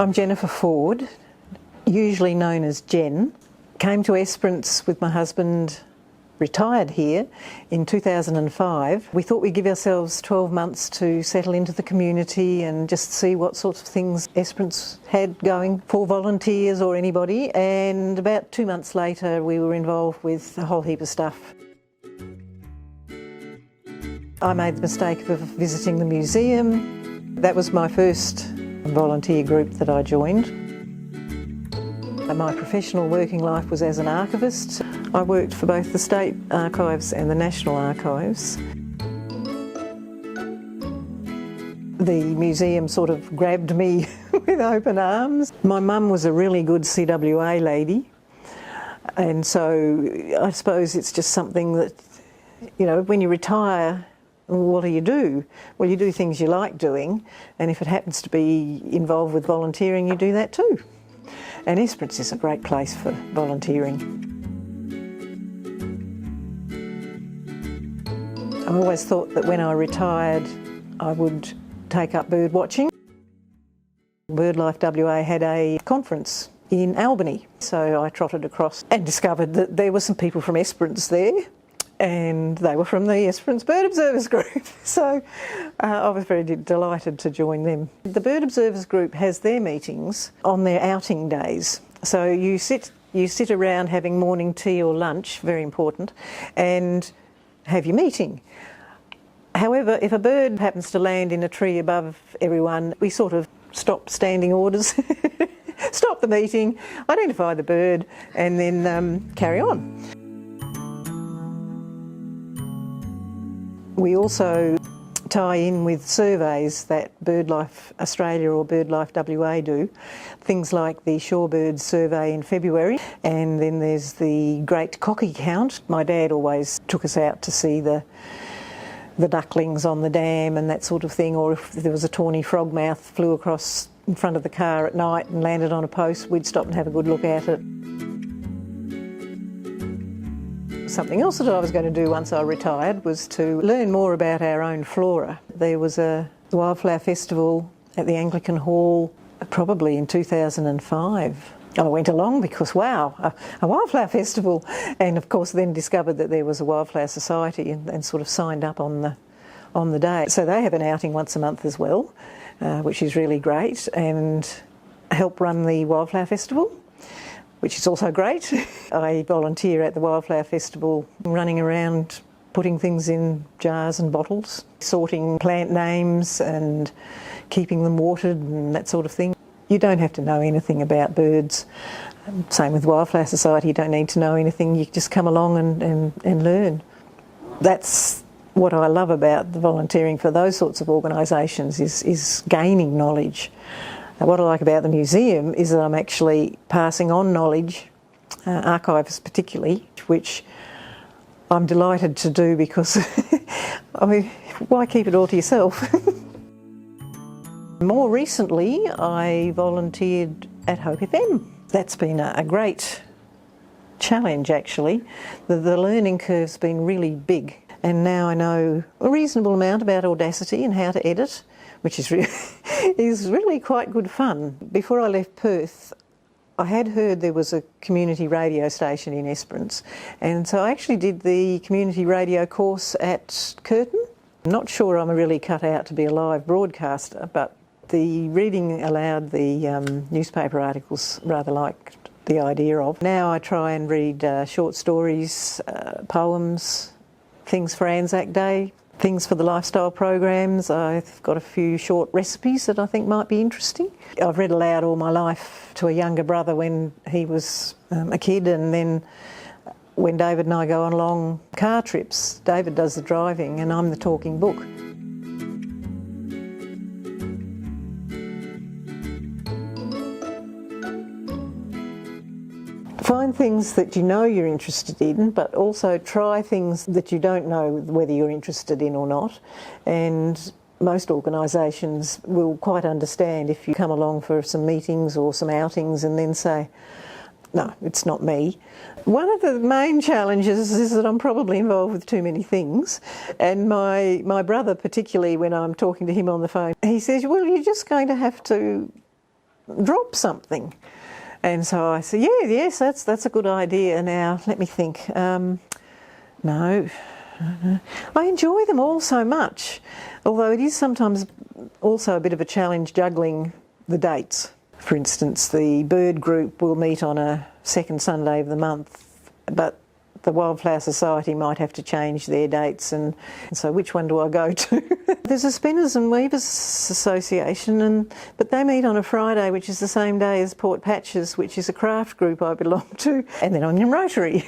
I'm Jennifer Ford, usually known as Jen. Came to Esperance with my husband, retired here in 2005. We thought we'd give ourselves 12 months to settle into the community and just see what sorts of things Esperance had going for volunteers or anybody. And about 2 months later, we were involved with a whole heap of stuff. I made the mistake of visiting the museum. That was my first volunteer group that I joined. My professional working life was as an archivist. I worked for both the State Archives and the National Archives. The museum sort of grabbed me with open arms. My mum was a really good CWA lady, and so I suppose it's just something that, you know, when you retire, what do? Well, you do things you like doing, and if it happens to be involved with volunteering, you do that too. And Esperance is a great place for volunteering. I always thought that when I retired, I would take up bird watching. BirdLife WA had a conference in Albany, so I trotted across and discovered that there were some people from Esperance there, and they were from the Esperance Bird Observers Group, so I was very delighted to join them. The Bird Observers Group has their meetings on their outing days, so you sit around having morning tea or lunch, very important, and have your meeting. However, if a bird happens to land in a tree above everyone, we sort of stop standing orders, stop the meeting, identify the bird, and then carry on. We also tie in with surveys that BirdLife Australia or BirdLife WA do, things like the Shorebirds survey in February, and then there's the Great Cocky Count. My dad always took us out to see the ducklings on the dam and that sort of thing, or if there was a tawny frogmouth flew across in front of the car at night and landed on a post, we'd stop and have a good look at it. Something else that I was going to do once I retired was to learn more about our own flora. There was a wildflower festival at the Anglican Hall probably in 2005. I went along because, wow, a wildflower festival, and of course then discovered that there was a wildflower society and sort of signed up on the day. So they have an outing once a month as well, which is really great, and help run the wildflower festival, which is also great. I volunteer at the Wildflower Festival, running around putting things in jars and bottles, sorting plant names and keeping them watered and that sort of thing. You don't have to know anything about birds. Same with Wildflower Society, you don't need to know anything, you just come along and learn. That's what I love about the volunteering for those sorts of organisations, is gaining knowledge. What I like about the museum is that I'm actually passing on knowledge, archives particularly, which I'm delighted to do because, I mean, why keep it all to yourself? More recently, I volunteered at Hope FM. That's been a great challenge, actually. The learning curve's been really big, and now I know a reasonable amount about Audacity and how to edit, which is really quite good fun. Before I left Perth, I had heard there was a community radio station in Esperance, and so I actually did the community radio course at Curtin. I'm not sure I'm really cut out to be a live broadcaster, but the reading aloud, the newspaper articles, rather liked the idea of. Now I try and read short stories, poems, things for Anzac Day, things for the lifestyle programs. I've got a few short recipes that I think might be interesting. I've read aloud all my life to a younger brother when he was a kid, and then when David and I go on long car trips, David does the driving and I'm the talking book. Find things that you know you're interested in, but also try things that you don't know whether you're interested in or not. And most organisations will quite understand if you come along for some meetings or some outings and then say, no, it's not me. One of the main challenges is that I'm probably involved with too many things. And my brother, particularly when I'm talking to him on the phone, he says, well, you're just going to have to drop something. And so I said, yes, that's a good idea. Now, let me think. No. I enjoy them all so much, although it is sometimes also a bit of a challenge juggling the dates. For instance, the bird group will meet on a second Sunday of the month, but the Wildflower Society might have to change their dates, and so which one do I go to? There's a Spinners and Weavers Association, but they meet on a Friday, which is the same day as Port Patches, which is a craft group I belong to, and then I'm in Rotary.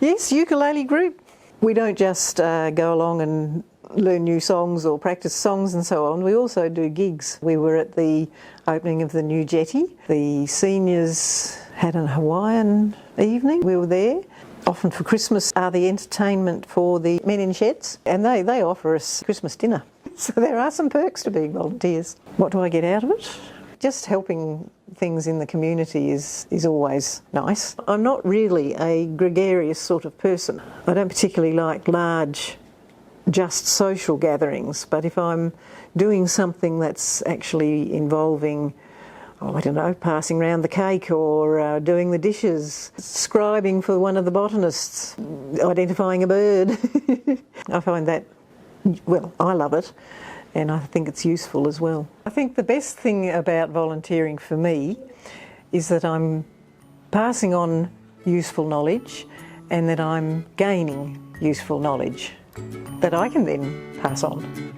Yes, ukulele group. We don't just go along and learn new songs or practice songs and so on. We also do gigs. We were at the opening of the new jetty. The seniors had a Hawaiian evening. We were there. Often for Christmas are the entertainment for the men in sheds, and they offer us Christmas dinner. So there are some perks to being volunteers. What do I get out of it? Just helping things in the community is always nice. I'm not really a gregarious sort of person. I don't particularly like large, just social gatherings, but if I'm doing something that's actually involving, I don't know, passing round the cake or doing the dishes, scribing for one of the botanists, identifying a bird. I find that, well, I love it, and I think it's useful as well. I think the best thing about volunteering for me is that I'm passing on useful knowledge and that I'm gaining useful knowledge that I can then pass on.